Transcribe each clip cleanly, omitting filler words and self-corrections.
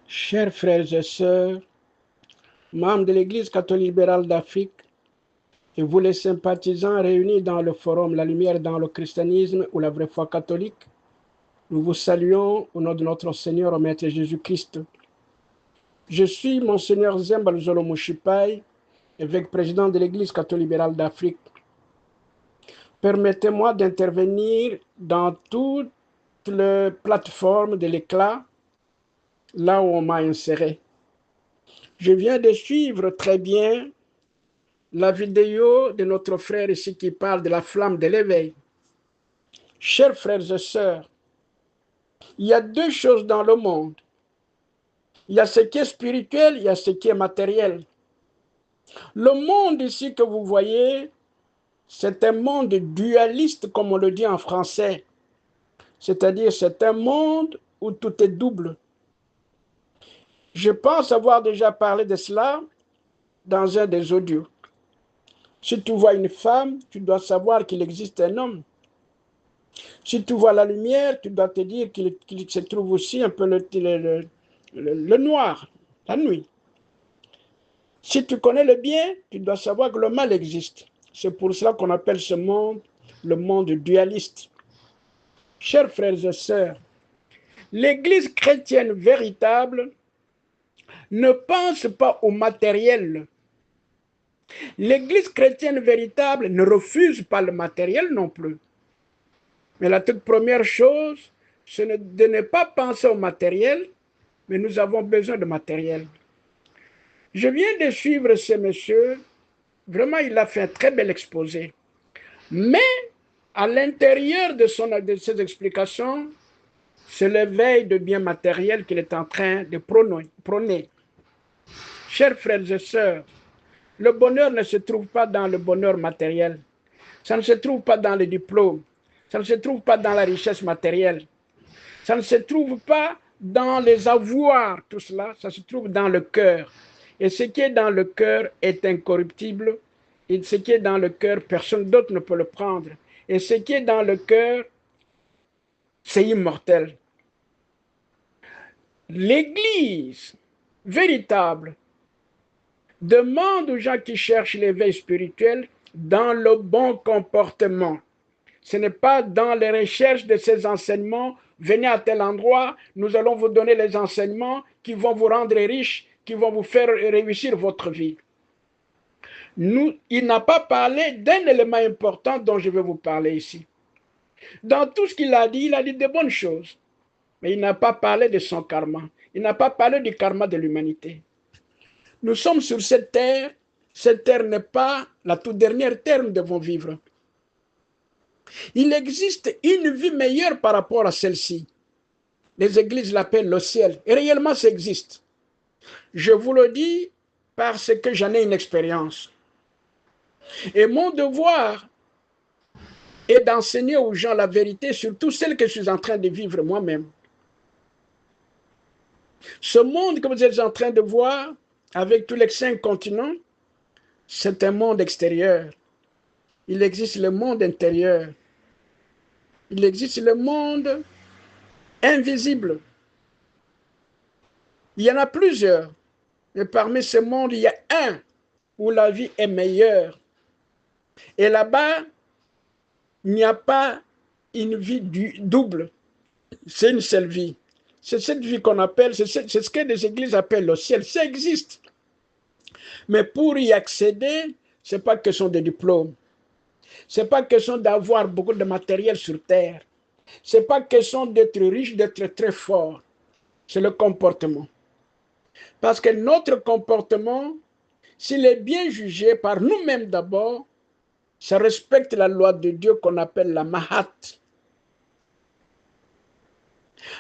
Chers frères et sœurs, membres de l'Église catholique libérale d'Afrique, et vous les sympathisants réunis dans le forum La Lumière dans le christianisme ou la vraie foi catholique, nous vous saluons au nom de notre Seigneur et Maître Jésus-Christ. Je suis Monseigneur Zembal Zolo Mouchipaï, évêque président de l'Église catholique libérale d'Afrique. Permettez-moi d'intervenir dans toutes les plateformes de l'éclat, là où on m'a inséré. Je viens de suivre très bien la vidéo de notre frère ici qui parle de la flamme de l'éveil. Chers frères et sœurs, il y a deux choses dans le monde. Il y a ce qui est spirituel, il y a ce qui est matériel. Le monde ici que vous voyez, c'est un monde dualiste, comme on le dit en français. C'est-à-dire, c'est un monde où tout est double. Je pense avoir déjà parlé de cela dans un des audios. Si tu vois une femme, tu dois savoir qu'il existe un homme. Si tu vois la lumière, tu dois te dire qu'il se trouve aussi un peu le noir, la nuit. Si tu connais le bien, tu dois savoir que le mal existe. C'est pour cela qu'on appelle ce monde le monde dualiste. Chers frères et sœurs, l'Église chrétienne véritable ne pense pas au matériel. L'Église chrétienne véritable ne refuse pas le matériel non plus. Mais la toute première chose, c'est de ne pas penser au matériel, mais nous avons besoin de matériel. Je viens de suivre ce monsieur. Vraiment, il a fait un très bel exposé. Mais à l'intérieur de ses explications, c'est l'éveil de biens matériels qu'il est en train de prôner. Chers frères et sœurs, le bonheur ne se trouve pas dans le bonheur matériel. Ça ne se trouve pas dans les diplômes. Ça ne se trouve pas dans la richesse matérielle. Ça ne se trouve pas dans les avoirs, tout cela. Ça se trouve dans le cœur. Et ce qui est dans le cœur est incorruptible. Et ce qui est dans le cœur, personne d'autre ne peut le prendre. Et ce qui est dans le cœur, c'est immortel. L'Église véritable demande aux gens qui cherchent l'éveil spirituel dans le bon comportement. Ce n'est pas dans les recherches de ces enseignements. Venez à tel endroit, nous allons vous donner les enseignements qui vont vous rendre riches, qui vont vous faire réussir votre vie. Il n'a pas parlé d'un élément important dont je vais vous parler ici. Dans tout ce qu'il a dit de bonnes choses. Mais il n'a pas parlé de son karma. Il n'a pas parlé du karma de l'humanité. Nous sommes sur cette terre. Cette terre n'est pas la toute dernière terre où nous devons vivre. Il existe une vie meilleure par rapport à celle-ci. Les églises l'appellent le ciel. Et réellement, ça existe. Je vous le dis parce que j'en ai une expérience. Et mon devoir est d'enseigner aux gens la vérité, surtout celle que je suis en train de vivre moi-même. Ce monde que vous êtes en train de voir, avec tous les 5 continents, c'est un monde extérieur. Il existe le monde intérieur. Il existe le monde invisible. Il y en a plusieurs. Mais parmi ces mondes, il y a un où la vie est meilleure. Et là-bas, il n'y a pas une vie double. C'est une seule vie. C'est cette vie qu'on appelle, c'est ce que les églises appellent le ciel. Ça existe. Mais pour y accéder, ce n'est pas question de diplôme. Ce n'est pas question d'avoir beaucoup de matériel sur terre. Ce n'est pas question d'être riche, d'être très fort. C'est le comportement. Parce que notre comportement, s'il est bien jugé par nous-mêmes d'abord, ça respecte la loi de Dieu qu'on appelle la Mahat.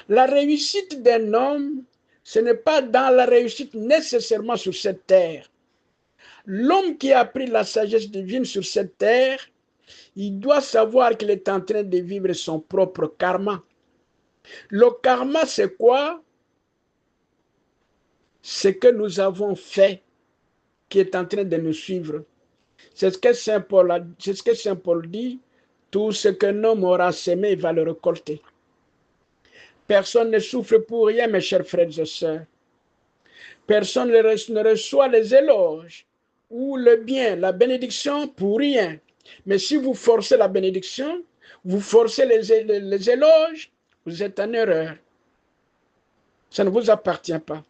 La réussite d'un homme, ce n'est pas dans la réussite nécessairement sur cette terre. L'homme qui a appris la sagesse divine sur cette terre, il doit savoir qu'il est en train de vivre son propre karma. Le karma, c'est quoi? Ce que nous avons fait qui est en train de nous suivre. C'est ce que Saint Paul dit, tout ce qu'un homme aura semé, il va le récolter. Personne ne souffre pour rien, mes chers frères et sœurs. Personne ne reçoit les éloges ou le bien, la bénédiction pour rien. Mais si vous forcez la bénédiction, vous forcez les éloges, vous êtes en erreur. Ça ne vous appartient pas.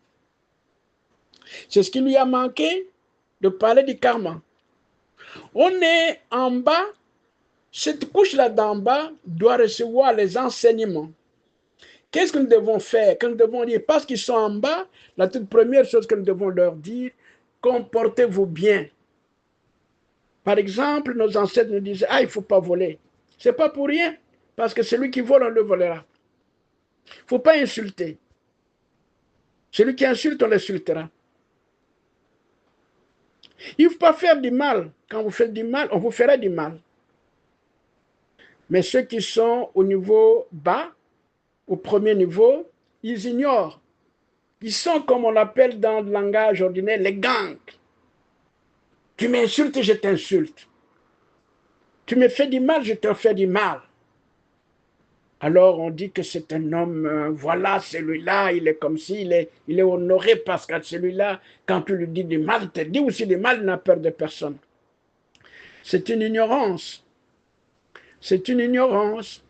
C'est ce qui lui a manqué de parler du karma. On est en bas, cette couche-là d'en bas doit recevoir les enseignements. Qu'est-ce que nous devons faire? Que nous devons dire? Parce qu'ils sont en bas, la toute première chose que nous devons leur dire, comportez-vous bien. Par exemple, nos ancêtres nous disaient, ah, il ne faut pas voler. Ce n'est pas pour rien, parce que celui qui vole, on le volera. Il ne faut pas insulter. Celui qui insulte, on l'insultera. Il ne faut pas faire du mal. Quand vous faites du mal, on vous fera du mal. Mais ceux qui sont au niveau bas, au premier niveau, ils ignorent. Ils sont, comme on l'appelle dans le langage ordinaire, les gangs. Tu m'insultes, je t'insulte. Tu me fais du mal, je te fais du mal. Alors on dit que c'est un homme, voilà, celui-là, il est comme si, il est honoré parce que celui-là, quand tu lui dis du mal, il te dit aussi du mal, il n'a peur de personne. C'est une ignorance. C'est une ignorance.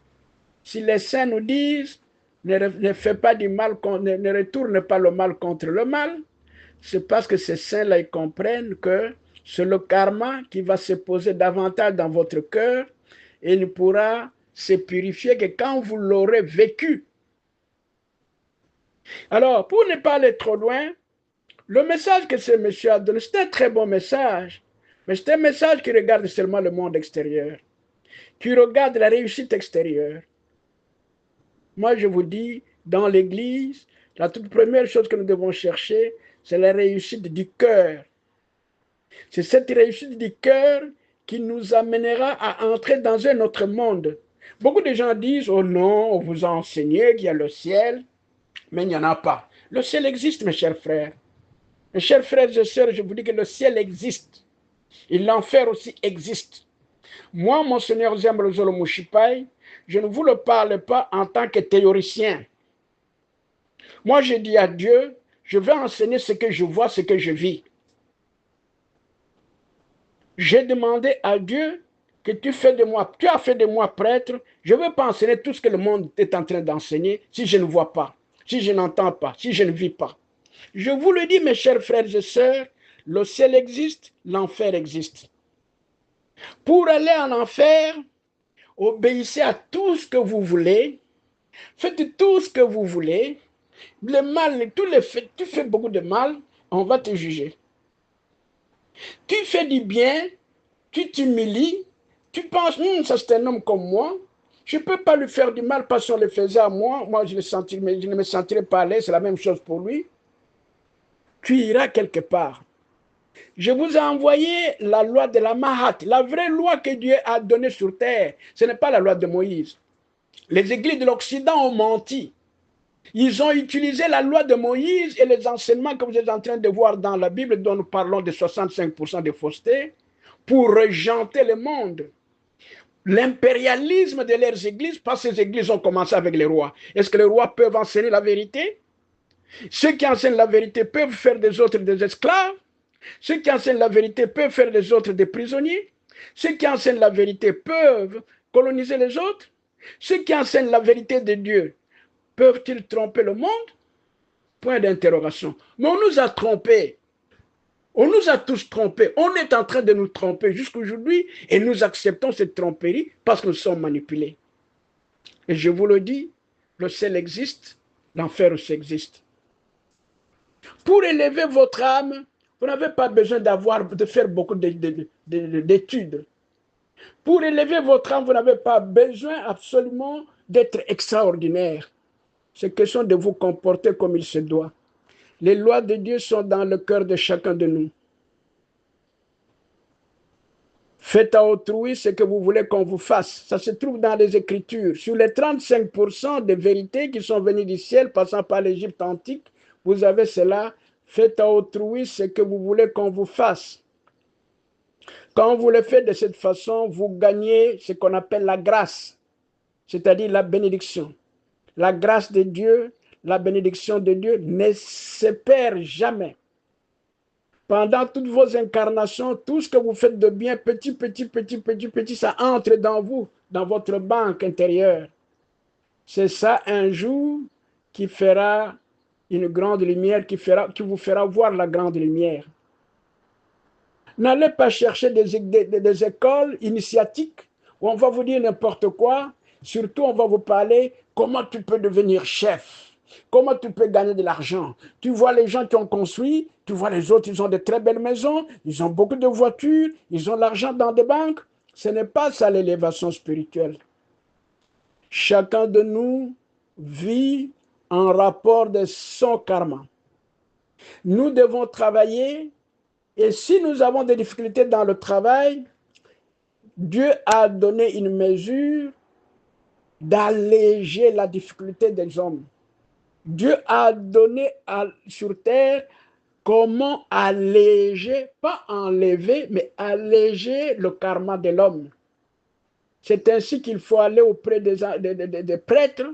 Si les saints nous disent, ne fais pas du mal, ne retourne pas le mal contre le mal, c'est parce que ces saints-là, ils comprennent que c'est le karma qui va se poser davantage dans votre cœur et il ne pourra se purifier que quand vous l'aurez vécu. Alors, pour ne pas aller trop loin, le message que ce monsieur a donné, c'est un très bon message, mais c'est un message qui regarde seulement le monde extérieur, qui regarde la réussite extérieure. Moi, je vous dis, dans l'Église, la toute première chose que nous devons chercher, c'est la réussite du cœur. C'est cette réussite du cœur qui nous amènera à entrer dans un autre monde. Beaucoup de gens disent, oh non, on vous a enseigné qu'il y a le ciel, mais il n'y en a pas. Le ciel existe, mes chers frères. Mes chers frères et sœurs, je vous dis que le ciel existe. Et l'enfer aussi existe. Moi, Monseigneur Zembrozo Mouchipai, je ne vous le parle pas en tant que théoricien. Moi, je dis à Dieu, je vais enseigner ce que je vois, ce que je vis. J'ai demandé à Dieu que tu as fait de moi prêtre. Je ne veux pas enseigner tout ce que le monde est en train d'enseigner si je ne vois pas, si je n'entends pas, si je ne vis pas. Je vous le dis, mes chers frères et sœurs, le ciel existe, l'enfer existe. Pour aller en enfer, obéissez à tout ce que vous voulez, faites tout ce que vous voulez. Le mal, tu fais beaucoup de mal, on va te juger. Tu fais du bien, tu t'humilies, tu penses, ça c'est un homme comme moi, je ne peux pas lui faire du mal parce qu'on le faisait à moi, moi je ne me sentirais pas à l'aise, c'est la même chose pour lui. Tu iras quelque part. Je vous ai envoyé la loi de la Mahat, la vraie loi que Dieu a donnée sur terre. Ce n'est pas la loi de Moïse. Les églises de l'Occident ont menti. Ils ont utilisé la loi de Moïse et les enseignements que vous êtes en train de voir dans la Bible, dont nous parlons de 65% de fausseté, pour régenter le monde. L'impérialisme de leurs églises, parce que ces églises ont commencé avec les rois. Est-ce que les rois peuvent enseigner la vérité? Ceux qui enseignent la vérité peuvent faire des autres des esclaves. Ceux qui enseignent la vérité peuvent faire des autres des prisonniers. Ceux qui enseignent la vérité peuvent coloniser les autres. Ceux qui enseignent la vérité de Dieu peuvent-ils tromper le monde? Point d'interrogation. Mais on nous a trompés. On nous a tous trompés. On est en train de nous tromper jusqu'aujourd'hui et nous acceptons cette tromperie parce que nous sommes manipulés. Et je vous le dis, le ciel existe, l'enfer aussi existe. Pour élever votre âme, vous n'avez pas besoin de faire beaucoup d'études. Pour élever votre âme, vous n'avez pas besoin absolument d'être extraordinaire. C'est question de vous comporter comme il se doit. Les lois de Dieu sont dans le cœur de chacun de nous. Faites à autrui ce que vous voulez qu'on vous fasse. Ça se trouve dans les Écritures. Sur les 35% de vérités qui sont venues du ciel, passant par l'Égypte antique, vous avez cela. Faites à autrui ce que vous voulez qu'on vous fasse. Quand vous le faites de cette façon, vous gagnez ce qu'on appelle la grâce, c'est-à-dire la bénédiction. La grâce de Dieu, la bénédiction de Dieu ne se perd jamais. Pendant toutes vos incarnations, tout ce que vous faites de bien, petit, ça entre dans vous, dans votre banque intérieure. C'est ça un jour qui fera une grande lumière, qui vous fera voir la grande lumière. N'allez pas chercher des écoles initiatiques où on va vous dire n'importe quoi. Surtout, on va vous parler comment tu peux devenir chef, comment tu peux gagner de l'argent. Tu vois les gens qui ont construit, tu vois les autres, ils ont de très belles maisons, ils ont beaucoup de voitures, ils ont l'argent dans des banques. Ce n'est pas ça l'élévation spirituelle. Chacun de nous vit en rapport de son karma. Nous devons travailler et si nous avons des difficultés dans le travail, Dieu a donné une mesure d'alléger la difficulté des hommes. Dieu a donné sur terre comment alléger, pas enlever, mais alléger le karma de l'homme. C'est ainsi qu'il faut aller auprès des prêtres.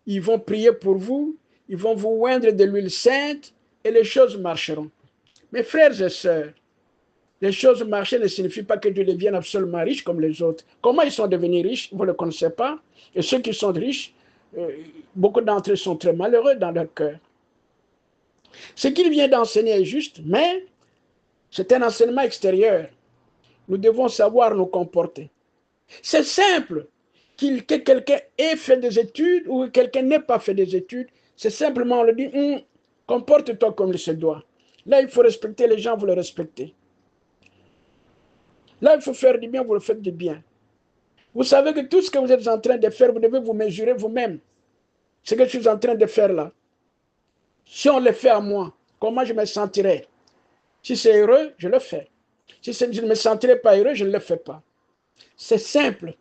Ils vont prier pour vous, ils vont vous oindre de l'huile sainte et les choses marcheront. Mes frères et sœurs, les choses marcher ne signifie pas que Dieu devienne absolument riche comme les autres. Comment ils sont devenus riches, vous ne le connaissez pas. Et ceux qui sont riches, beaucoup d'entre eux sont très malheureux dans leur cœur. Ce qu'il vient d'enseigner est juste, mais c'est un enseignement extérieur. Nous devons savoir nous comporter. C'est simple que quelqu'un ait fait des études ou que quelqu'un n'ait pas fait des études. C'est simplement, on le dit, comporte-toi comme il se doit. Là, il faut respecter les gens, vous les respectez. Là, il faut faire du bien, vous le faites du bien. Vous savez que tout ce que vous êtes en train de faire, vous devez vous mesurer vous-même. Ce que je suis en train de faire là. Si on le fait à moi, comment je me sentirai? Si c'est heureux, je le fais. Si je ne me sentirai pas heureux, je ne le fais pas. C'est simple.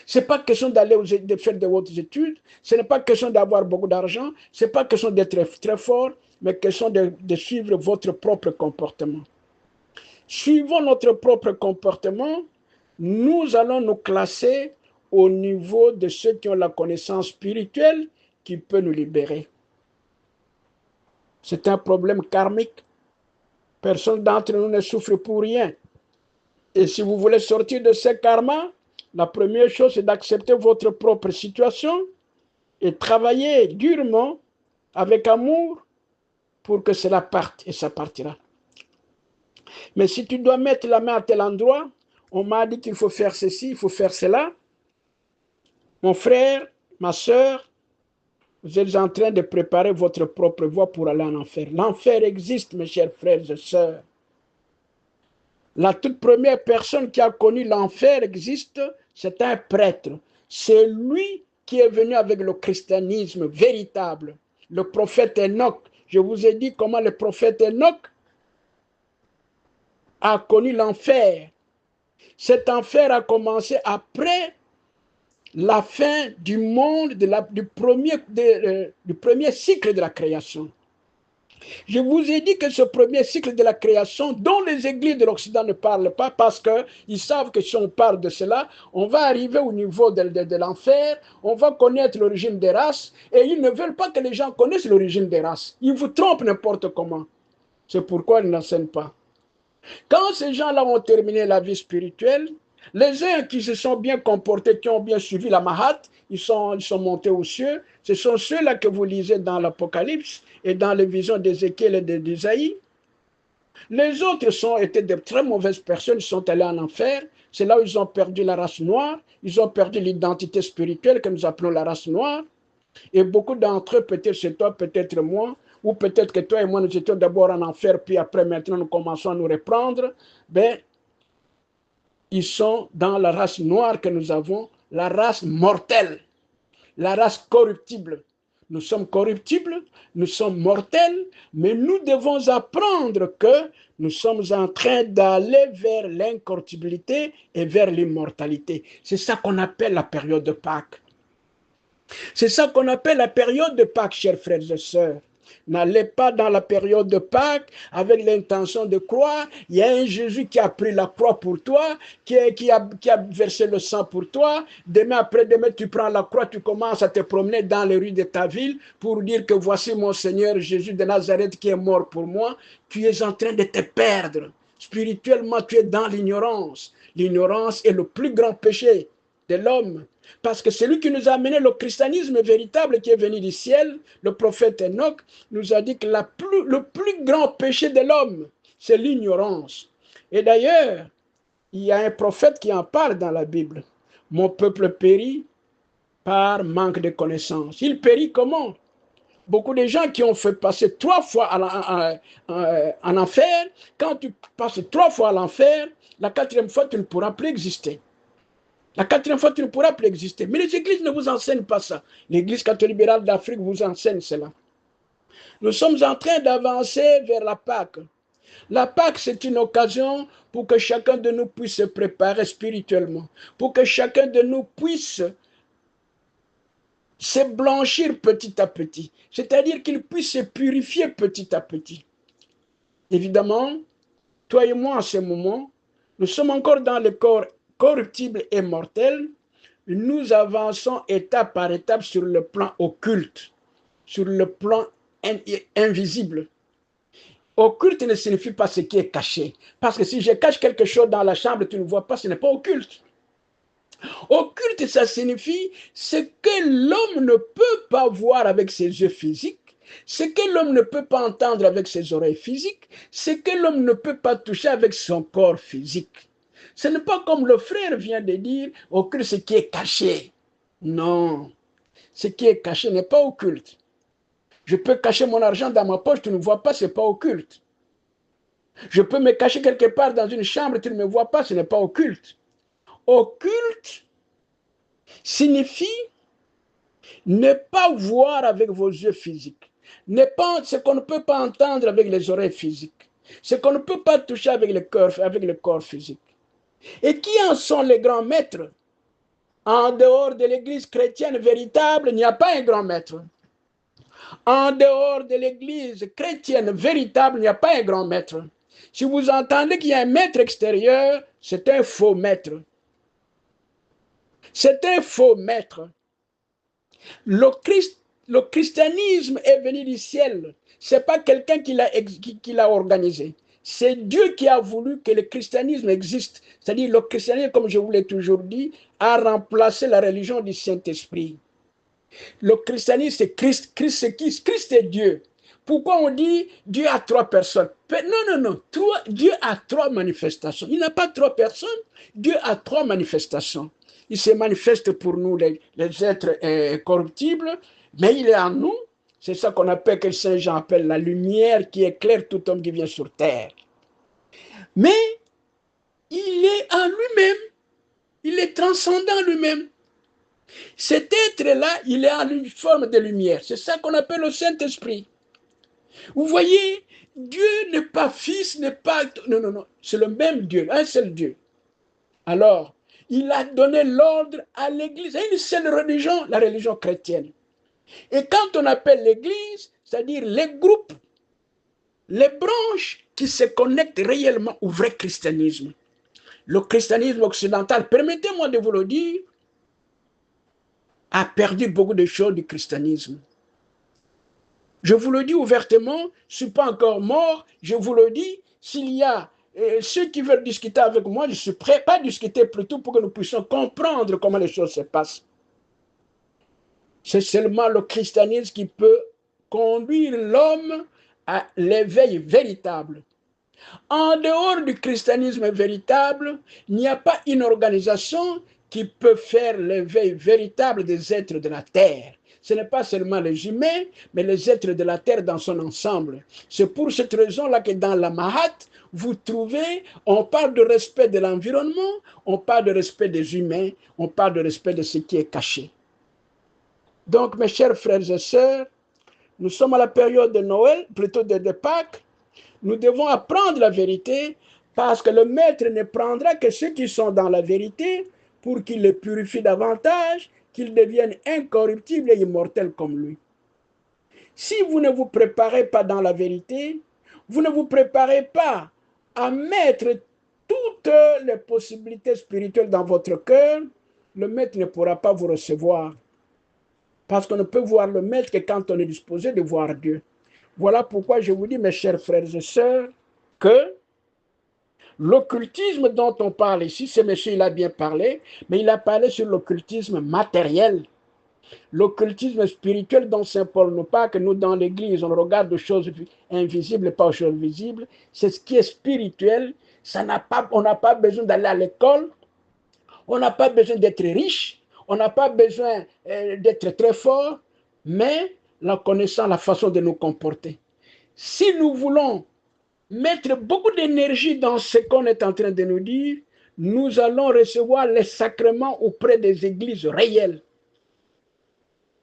Ce n'est pas question d'aller faire de hautes études, ce n'est pas question d'avoir beaucoup d'argent, ce n'est pas question d'être très fort, mais question de suivre votre propre comportement. Suivons notre propre comportement, nous allons nous classer au niveau de ceux qui ont la connaissance spirituelle qui peut nous libérer. C'est un problème karmique. Personne d'entre nous ne souffre pour rien. Et si vous voulez sortir de ce karma, la première chose, c'est d'accepter votre propre situation et travailler durement, avec amour, pour que cela parte et ça partira. Mais si tu dois mettre la main à tel endroit, on m'a dit qu'il faut faire ceci, il faut faire cela. Mon frère, ma soeur, vous êtes en train de préparer votre propre voie pour aller en enfer. L'enfer existe, mes chers frères et sœurs. La toute première personne qui a connu l'enfer existe, c'est un prêtre. C'est lui qui est venu avec le christianisme véritable. Le prophète Enoch. Je vous ai dit comment le prophète Enoch a connu l'enfer. Cet enfer a commencé après la fin du monde, du premier cycle de la création. Je vous ai dit que ce premier cycle de la création, dont les églises de l'Occident ne parlent pas, parce qu'ils savent que si on parle de cela, on va arriver au niveau de l'enfer, on va connaître l'origine des races, et ils ne veulent pas que les gens connaissent l'origine des races. Ils vous trompent n'importe comment. C'est pourquoi ils n'enseignent pas. Quand ces gens-là ont terminé la vie spirituelle, les uns qui se sont bien comportés, qui ont bien suivi la Mahat, ils sont montés aux cieux. Ce sont ceux-là que vous lisez dans l'Apocalypse et dans les visions d'Ézéchiel et d'Isaïe. Les autres étaient de très mauvaises personnes, ils sont allés en enfer. C'est là où ils ont perdu la race noire, ils ont perdu l'identité spirituelle que nous appelons la race noire. Et beaucoup d'entre eux, peut-être c'est toi, peut-être moi, ou peut-être que toi et moi, nous étions d'abord en enfer, puis après, maintenant, nous commençons à nous reprendre. Ben, ils sont dans la race noire que nous avons, la race mortelle, la race corruptible. Nous sommes corruptibles, nous sommes mortels, mais nous devons apprendre que nous sommes en train d'aller vers l'incorruptibilité et vers l'immortalité. C'est ça qu'on appelle la période de Pâques. C'est ça qu'on appelle la période de Pâques, chers frères et sœurs. N'allez pas dans la période de Pâques avec l'intention de croire. Il y a un Jésus qui a pris la croix pour toi, qui a versé le sang pour toi. Demain après-demain, tu prends la croix, tu commences à te promener dans les rues de ta ville pour dire que voici mon Seigneur Jésus de Nazareth qui est mort pour moi. Tu es en train de te perdre. Spirituellement, tu es dans l'ignorance. L'ignorance est le plus grand péché de l'homme. Parce que celui qui nous a amené le christianisme véritable qui est venu du ciel, le prophète Enoch, nous a dit que le plus grand péché de l'homme, c'est l'ignorance. Et d'ailleurs, il y a un prophète qui en parle dans la Bible. Mon peuple périt par manque de connaissance. Il périt comment? Beaucoup de gens qui ont fait passer 3 fois en enfer, quand tu passes 3 fois à l'enfer, la 4e fois, tu ne pourras plus exister. La 4e fois, tu ne pourras plus exister. Mais les églises ne vous enseignent pas ça. L'Église catholique libérale d'Afrique vous enseigne cela. Nous sommes en train d'avancer vers la Pâque. La Pâque, c'est une occasion pour que chacun de nous puisse se préparer spirituellement, pour que chacun de nous puisse se blanchir petit à petit, c'est-à-dire qu'il puisse se purifier petit à petit. Évidemment, toi et moi, en ce moment, nous sommes encore dans le corps corruptible et mortel. Nous avançons étape par étape sur le plan occulte, sur le plan invisible. Occulte ne signifie pas ce qui est caché. Parce que si je cache quelque chose dans la chambre, tu ne vois pas, ce n'est pas occulte. Occulte, ça signifie ce que l'homme ne peut pas voir avec ses yeux physiques, ce que l'homme ne peut pas entendre avec ses oreilles physiques, ce que l'homme ne peut pas toucher avec son corps physique. Ce n'est pas comme le frère vient de dire, occulte ce qui est caché. Non, ce qui est caché n'est pas occulte. Je peux cacher mon argent dans ma poche, tu ne vois pas, ce n'est pas occulte. Je peux me cacher quelque part dans une chambre, tu ne me vois pas, ce n'est pas occulte. Occulte signifie ne pas voir avec vos yeux physiques, ne pas ce qu'on ne peut pas entendre avec les oreilles physiques, ce qu'on ne peut pas toucher avec le corps physique. Et qui en sont les grands maîtres? En dehors de l'église chrétienne véritable, il n'y a pas un grand maître. En dehors de l'église chrétienne véritable, il n'y a pas un grand maître. Si vous entendez qu'il y a un maître extérieur, c'est un faux maître. C'est un faux maître. Le christianisme est venu du ciel. Ce n'est pas quelqu'un qui l'a organisé. C'est Dieu qui a voulu que le christianisme existe. C'est-à-dire le christianisme, comme je vous l'ai toujours dit, a remplacé la religion du Saint-Esprit. Le christianisme, c'est Christ. Christ, c'est qui? Christ est Dieu. Pourquoi on dit Dieu a 3 personnes? Non. Dieu a 3 manifestations. Il n'a pas 3 personnes. Dieu a 3 manifestations. Il se manifeste pour nous, les êtres corruptibles, mais il est en nous. C'est ça qu'on appelle, que Saint Jean appelle la lumière qui éclaire tout homme qui vient sur terre. Mais il est en lui-même. Il est transcendant lui-même. Cet être-là, il est en une forme de lumière. C'est ça qu'on appelle le Saint-Esprit. Vous voyez, Dieu n'est pas fils, n'est pas... Non. C'est le même Dieu, un seul Dieu. Alors, il a donné l'ordre à l'Église. Il y a une seule religion, la religion chrétienne. Et quand on appelle l'Église, c'est-à-dire les groupes, les branches qui se connectent réellement au vrai christianisme. Le christianisme occidental, permettez-moi de vous le dire, a perdu beaucoup de choses du christianisme. Je vous le dis ouvertement, je ne suis pas encore mort, je vous le dis, s'il y a ceux qui veulent discuter avec moi, je suis prêt à discuter plutôt pour que nous puissions comprendre comment les choses se passent. C'est seulement le christianisme qui peut conduire l'homme à l'éveil véritable. En dehors du christianisme véritable, il n'y a pas une organisation qui peut faire l'éveil véritable des êtres de la terre. Ce n'est pas seulement les humains, mais les êtres de la terre dans son ensemble. C'est pour cette raison-là que dans la Mahat, vous trouvez, on parle de respect de l'environnement, on parle de respect des humains, on parle de respect de ce qui est caché. Donc, mes chers frères et sœurs, nous sommes à la période de Noël, plutôt de Pâques. Nous devons apprendre la vérité parce que le Maître ne prendra que ceux qui sont dans la vérité pour qu'il les purifie davantage, qu'ils deviennent incorruptibles et immortels comme lui. Si vous ne vous préparez pas dans la vérité, vous ne vous préparez pas à mettre toutes les possibilités spirituelles dans votre cœur, le maître ne pourra pas vous recevoir. Parce qu'on ne peut voir le maître que quand on est disposé de voir Dieu. Voilà pourquoi je vous dis, mes chers frères et sœurs, que l'occultisme dont on parle ici, ce monsieur, il a bien parlé, mais il a parlé sur l'occultisme matériel. L'occultisme spirituel dont Saint Paul nous parle, que nous, dans l'Église, on regarde des choses invisibles et pas aux choses visibles, c'est ce qui est spirituel. On n'a pas besoin d'aller à l'école, on n'a pas besoin d'être riche, on n'a pas besoin d'être très fort, mais en connaissant la façon de nous comporter. Si nous voulons mettre beaucoup d'énergie dans ce qu'on est en train de nous dire, nous allons recevoir les sacrements auprès des églises réelles.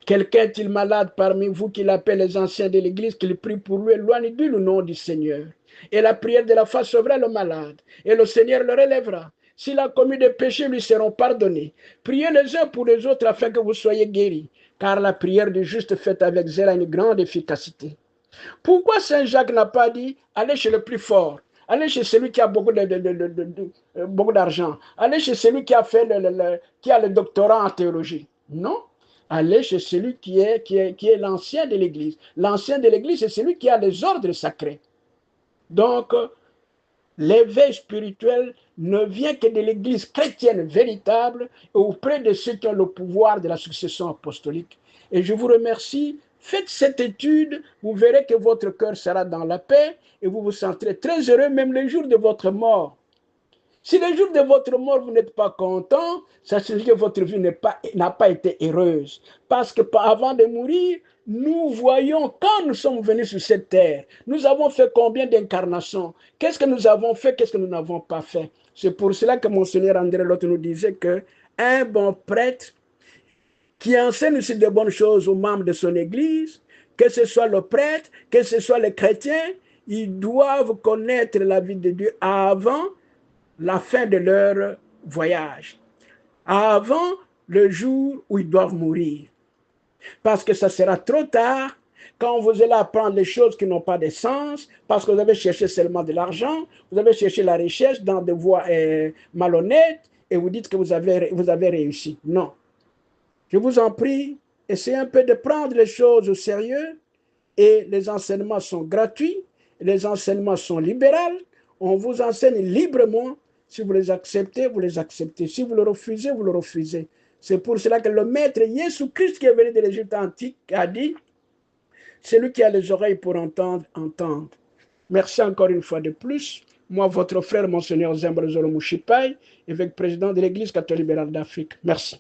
Quelqu'un est-il malade parmi vous qui l'appelle les anciens de l'église, qu'il prie pour lui, éloigne du nom du Seigneur. Et la prière de la foi sauvera le malade, et le Seigneur le relèvera. S'il a commis des péchés, lui seront pardonnés. Priez les uns pour les autres afin que vous soyez guéris, car la prière du juste faite avec zèle a une grande efficacité. Pourquoi Saint Jacques n'a pas dit allez chez le plus fort, allez chez celui qui a beaucoup d'argent, allez chez celui qui a fait qui a le doctorat en théologie? Non. Allez chez celui qui est l'ancien de l'Église. L'ancien de l'Église, c'est celui qui a les ordres sacrés. Donc, l'éveil spirituel ne vient que de l'Église chrétienne véritable et auprès de ceux qui ont le pouvoir de la succession apostolique. Et je vous remercie. Faites cette étude, vous verrez que votre cœur sera dans la paix et vous vous sentirez très heureux même le jour de votre mort. Si le jour de votre mort, vous n'êtes pas content, ça signifie que votre vie n'a pas été heureuse. Parce que avant de mourir, nous voyons quand nous sommes venus sur cette terre, nous avons fait combien d'incarnations? Qu'est-ce que nous avons fait? Qu'est-ce que nous n'avons pas fait? C'est pour cela que Monseigneur André Lotte nous disait qu'un bon prêtre qui enseigne aussi de bonnes choses aux membres de son église, que ce soit le prêtre, que ce soit les chrétiens, ils doivent connaître la vie de Dieu avant la fin de leur voyage, avant le jour où ils doivent mourir. Parce que ça sera trop tard quand vous allez apprendre les choses qui n'ont pas de sens, parce que vous avez cherché seulement de l'argent, vous avez cherché la richesse dans des voies malhonnêtes, et vous dites que vous avez réussi. Non. Je vous en prie, essayez un peu de prendre les choses au sérieux, et les enseignements sont gratuits, les enseignements sont libéraux, on vous enseigne librement. Si vous les acceptez, vous les acceptez. Si vous le refusez, vous le refusez. C'est pour cela que le maître Jésus-Christ qui est venu de l'Égypte antique a dit, celui qui a les oreilles pour entendre, entende. Merci encore une fois de plus. Moi, votre frère, Monseigneur Zembro Zolo Mouchipai, évêque président de l'Église catholique libérale d'Afrique. Merci.